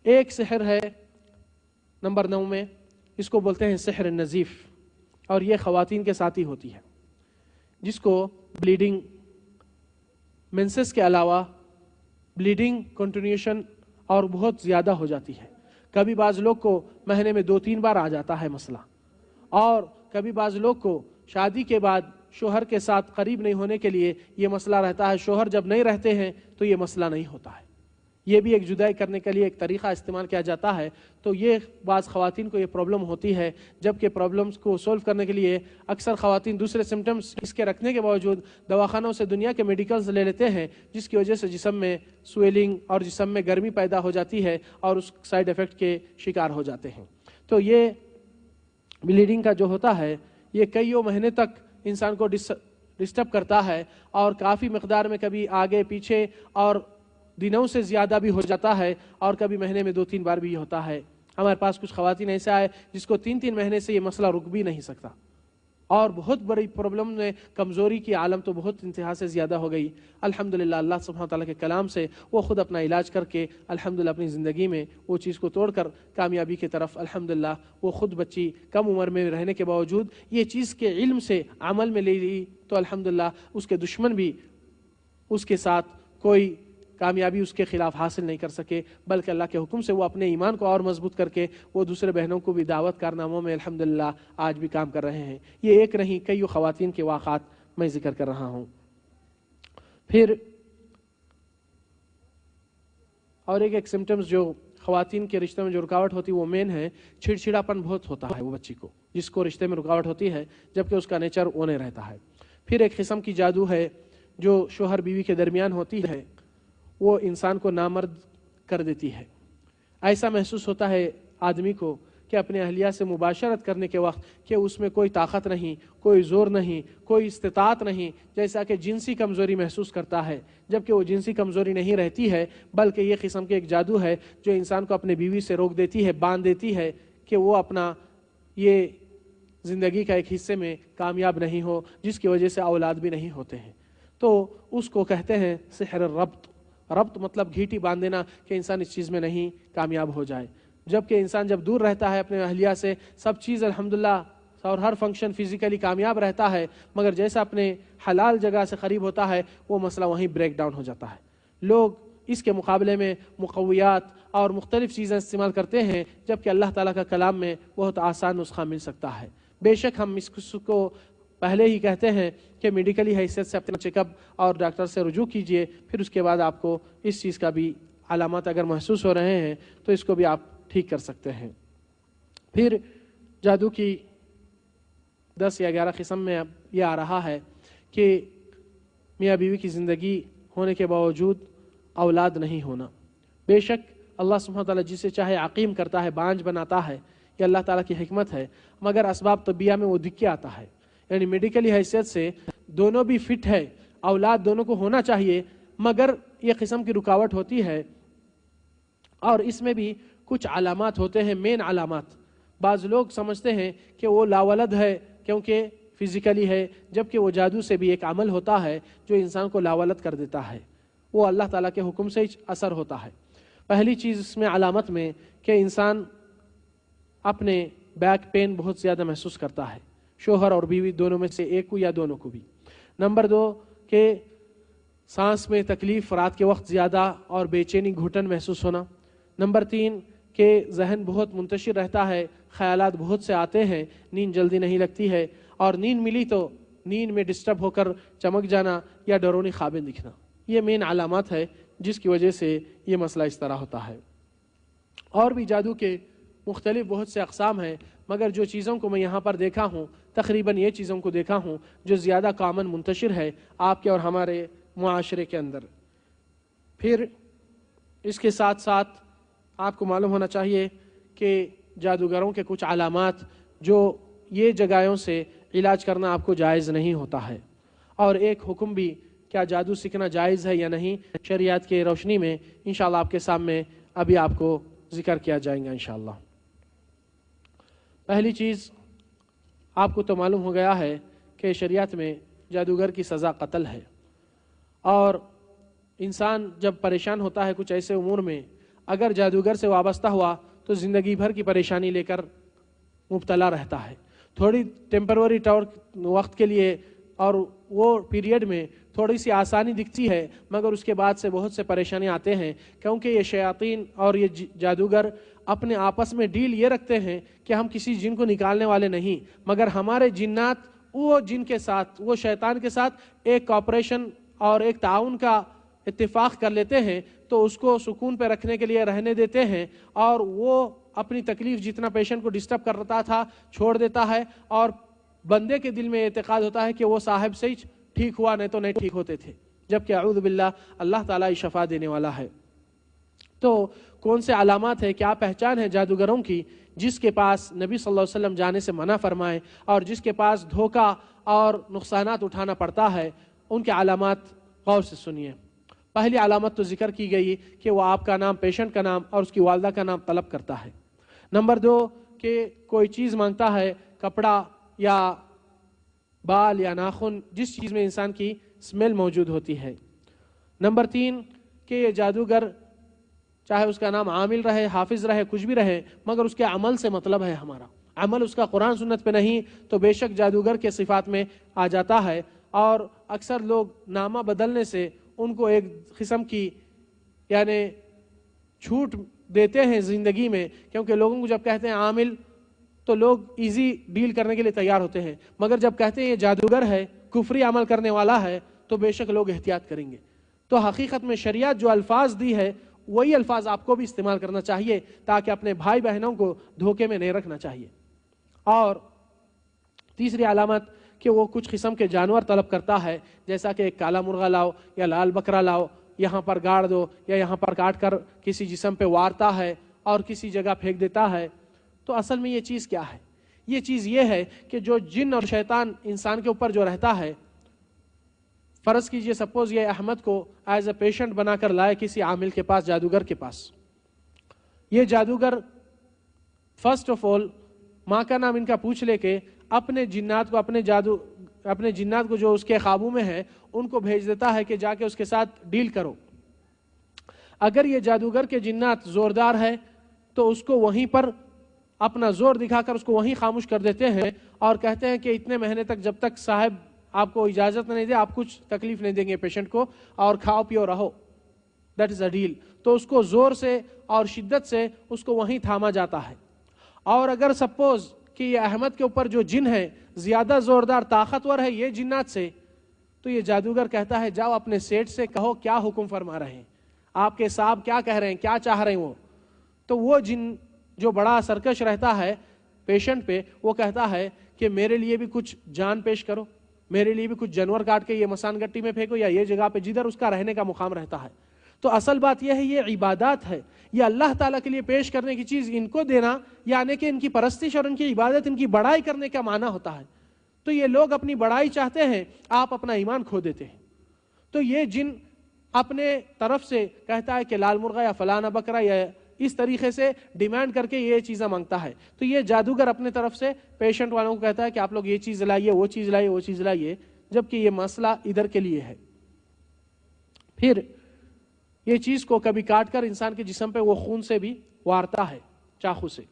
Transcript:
ایک سحر ہے نمبر 9 میں، اس کو بولتے ہیں سحر نزیف، اور یہ خواتین کے ساتھ ہی ہوتی ہے، جس کو بلیڈنگ، مینسس کے علاوہ بلیڈنگ کنٹینیوشن اور بہت زیادہ ہو جاتی ہے۔ کبھی بعض لوگ کو مہینے میں 2-3 بار آ جاتا ہے مسئلہ، اور کبھی بعض لوگ کو شادی کے بعد شوہر کے ساتھ قریب نہیں ہونے کے لیے یہ مسئلہ رہتا ہے، شوہر جب نہیں رہتے ہیں تو یہ مسئلہ نہیں ہوتا ہے۔ یہ بھی ایک جدائی کرنے کے لیے ایک طریقہ استعمال کیا جاتا ہے۔ تو یہ بعض خواتین کو یہ پرابلم ہوتی ہے، جبکہ پرابلمس کو سولو کرنے کے لیے اکثر خواتین دوسرے سمٹمز اس کے رکھنے کے باوجود دواخانوں سے دنیا کے میڈیکلز لے لیتے ہیں، جس کی وجہ سے جسم میں سویلنگ اور جسم میں گرمی پیدا ہو جاتی ہے اور اس سائیڈ ایفیکٹ کے شکار ہو جاتے ہیں۔ تو یہ بلیڈنگ کا جو ہوتا ہے یہ کئیوں مہینے تک انسان کو ڈسٹرب کرتا ہے، اور کافی مقدار میں کبھی آگے پیچھے اور دنوں سے زیادہ بھی ہو جاتا ہے، اور کبھی مہینے میں 2-3 بار بھی ہوتا ہے۔ ہمارے پاس کچھ خواتین ایسا ہے جس کو 3-3 مہینے سے یہ مسئلہ رک بھی نہیں سکتا، اور بہت بڑی پرابلم میں کمزوری کی عالم تو بہت انتہا سے زیادہ ہو گئی۔ الحمدللہ اللہ سبحانہ تعالیٰ کے کلام سے وہ خود اپنا علاج کر کے الحمدللہ اپنی زندگی میں وہ چیز کو توڑ کر کامیابی کی طرف الحمدللہ وہ خود بچی کم عمر میں رہنے کے باوجود یہ چیز کے علم سے عمل میں لے لی، تو الحمدللہ اس کے دشمن بھی اس کے ساتھ کوئی کامیابی اس کے خلاف حاصل نہیں کر سکے، بلکہ اللہ کے حکم سے وہ اپنے ایمان کو اور مضبوط کر کے وہ دوسرے بہنوں کو بھی دعوت کارناموں میں الحمدللہ آج بھی کام کر رہے ہیں۔ یہ ایک نہیں کئی خواتین کے واقعات میں ذکر کر رہا ہوں۔ پھر اور ایک سمٹمز جو خواتین کے رشتے میں جو رکاوٹ ہوتی ہے وہ مین ہے، چھڑچھڑاپن بہت ہوتا ہے وہ بچی کو، جس کو رشتے میں رکاوٹ ہوتی ہے جبکہ اس کا نیچر وہ نہیں رہتا ہے۔ پھر ایک قسم کی جادو ہے جو شوہر بیوی کے درمیان ہوتی ہے، وہ انسان کو نامرد کر دیتی ہے۔ ایسا محسوس ہوتا ہے آدمی کو کہ اپنے اہلیہ سے مباشرت کرنے کے وقت کہ اس میں کوئی طاقت نہیں، کوئی زور نہیں، کوئی استطاعت نہیں، جیسا کہ جنسی کمزوری محسوس کرتا ہے، جبکہ وہ جنسی کمزوری نہیں رہتی ہے، بلکہ یہ قسم کے ایک جادو ہے جو انسان کو اپنے بیوی سے روک دیتی ہے، باندھ دیتی ہے کہ وہ اپنا یہ زندگی کا ایک حصے میں کامیاب نہیں ہو، جس کی وجہ سے اولاد بھی نہیں ہوتے ہیں۔ تو اس کو کہتے ہیں سحر الربط۔ ربط مطلب گھیٹی باندھ دینا کہ انسان اس چیز میں نہیں کامیاب ہو جائے۔ جبکہ انسان جب دور رہتا ہے اپنے اہلیہ سے سب چیز الحمدللہ اور ہر فنکشن فزیکلی کامیاب رہتا ہے، مگر جیسا اپنے حلال جگہ سے قریب ہوتا ہے وہ مسئلہ وہیں بریک ڈاؤن ہو جاتا ہے۔ لوگ اس کے مقابلے میں مقویات اور مختلف چیزیں استعمال کرتے ہیں، جبکہ اللہ تعالیٰ کا کلام میں بہت آسان نسخہ مل سکتا ہے۔ بے شک ہم اس کو پہلے ہی کہتے ہیں کہ میڈیکلی حیثیت سے اپنا چیک اپ اور ڈاکٹر سے رجوع کیجئے، پھر اس کے بعد آپ کو اس چیز کا بھی علامات اگر محسوس ہو رہے ہیں تو اس کو بھی آپ ٹھیک کر سکتے ہیں۔ پھر جادو کی 10 یا 11 قسم میں اب یہ آ رہا ہے کہ میاں بیوی کی زندگی ہونے کے باوجود اولاد نہیں ہونا۔ بے شک اللہ سبحانہ تعالیٰ جسے چاہے عقیم کرتا ہے، بانج بناتا ہے، یہ اللہ تعالیٰ کی حکمت ہے، مگر اسباب طبیعہ میں وہ دکھ کے آتا ہے۔ یعنی میڈیکلی حیثیت سے دونوں بھی فٹ ہے، اولاد دونوں کو ہونا چاہیے، مگر یہ قسم کی رکاوٹ ہوتی ہے، اور اس میں بھی کچھ علامات ہوتے ہیں، مین علامات۔ بعض لوگ سمجھتے ہیں کہ وہ لاولد ہے کیونکہ فزیکلی ہے، جبکہ وہ جادو سے بھی ایک عمل ہوتا ہے جو انسان کو لاولد کر دیتا ہے، وہ اللہ تعالیٰ کے حکم سے اثر ہوتا ہے۔ پہلی چیز اس میں علامت میں کہ انسان اپنے بیک پین بہت زیادہ محسوس کرتا ہے، شوہر اور بیوی دونوں میں سے ایک کو یا دونوں کو بھی۔ نمبر 2 کہ سانس میں تکلیف، رات کے وقت زیادہ اور بے چینی، گھٹن محسوس ہونا۔ نمبر 3 کہ ذہن بہت منتشر رہتا ہے، خیالات بہت سے آتے ہیں، نیند جلدی نہیں لگتی ہے، اور نیند ملی تو نیند میں ڈسٹرب ہو کر چمک جانا یا ڈرونی خوابیں دکھنا۔ یہ مین علامات ہے جس کی وجہ سے یہ مسئلہ اس طرح ہوتا ہے۔ اور بھی جادو کے مختلف بہت سے اقسام ہیں، مگر جو چیزوں کو میں یہاں پر دیکھا ہوں تقریباً یہ چیزوں کو دیکھا ہوں جو زیادہ کامن منتشر ہے آپ کے اور ہمارے معاشرے کے اندر۔ پھر اس کے ساتھ ساتھ آپ کو معلوم ہونا چاہیے کہ جادوگروں کے کچھ علامات جو یہ جگہوں سے علاج کرنا آپ کو جائز نہیں ہوتا ہے، اور ایک حکم بھی کیا جادو سیکھنا جائز ہے یا نہیں شریعت کے روشنی میں انشاءاللہ آپ کے سامنے ابھی آپ کو ذکر کیا جائیں گا انشاءاللہ۔ پہلی چیز آپ کو تو معلوم ہو گیا ہے کہ شریعت میں جادوگر کی سزا قتل ہے، اور انسان جب پریشان ہوتا ہے کچھ ایسے امور میں اگر جادوگر سے وابستہ ہوا تو زندگی بھر کی پریشانی لے کر مبتلا رہتا ہے. تھوڑی ٹیمپروری وقت کے لیے اور وہ پیریڈ میں تھوڑی سی آسانی دکھتی ہے، مگر اس کے بعد سے بہت سے پریشانی آتے ہیں، کیونکہ یہ شیاطین اور یہ جادوگر اپنے آپس میں ڈیل یہ رکھتے ہیں کہ ہم کسی جن کو نکالنے والے نہیں، مگر ہمارے جنات وہ جن کے ساتھ، وہ شیطان کے ساتھ ایک کوآپریشن اور ایک تعاون کا اتفاق کر لیتے ہیں، تو اس کو سکون پہ رکھنے کے لیے رہنے دیتے ہیں، اور وہ اپنی تکلیف جتنا پیشنٹ کو ڈسٹرب کرتا تھا چھوڑ دیتا ہے، اور بندے کے دل میں اعتقاد ہوتا ہے کہ وہ صاحب سے ہی ٹھیک ہوا، نہیں تو نہیں ٹھیک ہوتے تھے، جبکہ اعوذ باللہ اللہ تعالیٰ شفا دینے والا ہے. تو کون سے علامات ہے، کیا پہچان ہے جادوگروں کی جس کے پاس نبی صلی اللہ علیہ وسلم جانے سے منع فرمائے اور جس کے پاس دھوکہ اور نقصانات اٹھانا پڑتا ہے؟ ان کے علامات غور سے سنیے. پہلی علامت تو ذکر کی گئی کہ وہ آپ کا نام، پیشنٹ کا نام اور اس کی والدہ کا نام طلب کرتا ہے. نمبر 2 کہ کوئی چیز مانگتا ہے، کپڑا یا بال یا ناخن، جس چیز میں انسان کی اسمیل موجود ہوتی ہے. نمبر 3 کہ یہ جادوگر چاہے اس کا نام عامل رہے، حافظ رہے، کچھ بھی رہے، مگر اس کے عمل سے مطلب ہے، ہمارا عمل اس کا قرآن سنت پہ نہیں، تو بے شک جادوگر کے صفات میں آ جاتا ہے. اور اکثر لوگ نامہ بدلنے سے ان کو ایک قسم کی یعنی چھوٹ دیتے ہیں زندگی میں، کیونکہ لوگوں کو جب کہتے ہیں عامل تو لوگ ایزی ڈیل کرنے کے لیے تیار ہوتے ہیں، مگر جب کہتے ہیں یہ جادوگر ہے، کفری عمل کرنے والا ہے، تو بے شک لوگ احتیاط کریں گے. تو حقیقت میں شریعت جو الفاظ دی ہے وہی الفاظ آپ کو بھی استعمال کرنا چاہیے، تاکہ اپنے بھائی بہنوں کو دھوکے میں نہیں رکھنا چاہیے. اور تیسری علامت کہ وہ کچھ قسم کے جانور طلب کرتا ہے، جیسا کہ ایک کالا مرغا لاؤ یا لال بکرا لاؤ، یہاں پر گاڑ دو یا یہاں پر کاٹ کر کسی جسم پہ وارتا ہے اور کسی جگہ پھینک دیتا ہے. تو اصل میں یہ چیز کیا ہے؟ یہ چیز یہ ہے کہ جو جن اور شیطان انسان کے اوپر جو رہتا ہے، فرض کیجئے سپوز یہ احمد کو ایز اے پیشنٹ بنا کر لائے کسی عامل کے پاس، جادوگر کے پاس. یہ جادوگر فرسٹ آف آل ماں کا نام ان کا پوچھ لے کے اپنے جنات کو جو اس کے قابو میں ہے ان کو بھیج دیتا ہے کہ جا کے اس کے ساتھ ڈیل کرو. اگر یہ جادوگر کے جنات زوردار ہے تو اس کو وہیں پر اپنا زور دکھا کر اس کو وہیں خاموش کر دیتے ہیں اور کہتے ہیں کہ اتنے مہینے تک جب تک صاحب آپ کو اجازت نہیں دے آپ کچھ تکلیف نہیں دیں گے پیشنٹ کو، اور کھاؤ پیو رہو. That is a deal. تو اس کو زور سے اور شدت سے اس کو وہیں تھاما جاتا ہے. اور اگر سپوز کہ یہ احمد کے اوپر جو جن ہے زیادہ زوردار طاقتور ہے یہ جنات سے، تو یہ جادوگر کہتا ہے جاؤ اپنے سیٹ سے کہو کیا حکم فرما رہے ہیں، آپ کے صاحب کیا کہہ رہے ہیں، کیا چاہ رہے ہیں. تو وہ جن جو بڑا سرکش رہتا ہے پیشنٹ پہ، وہ کہتا ہے کہ میرے لیے بھی کچھ جان پیش کرو، میرے لیے بھی کچھ جانور کاٹ کے یہ مسان گٹی میں پھینکو یا یہ جگہ پہ جدھر اس کا رہنے کا مقام رہتا ہے. تو اصل بات یہ ہے یہ عبادات ہے، یہ اللہ تعالیٰ کے لیے پیش کرنے کی چیز ان کو دینا، یعنی کہ ان کی پرستش اور ان کی عبادت، ان کی بڑائی کرنے کا معنی ہوتا ہے. تو یہ لوگ اپنی بڑائی چاہتے ہیں، آپ اپنا ایمان کھو دیتے ہیں. تو یہ جن اپنے طرف سے کہتا ہے کہ لال مرغا یا فلانا بکرا یا اس طریقے سے ڈیمانڈ کر کے یہ چیزیں مانگتا ہے. تو یہ جادوگر اپنے طرف سے پیشنٹ والوں کو کہتا ہے کہ آپ لوگ یہ چیز لائیے، وہ چیز لائیے، وہ چیز لائیے، جبکہ یہ مسئلہ ادھر کے لیے ہے. پھر یہ چیز کو کبھی کاٹ کر انسان کے جسم پہ وہ خون سے بھی وارتا ہے چاقو سے.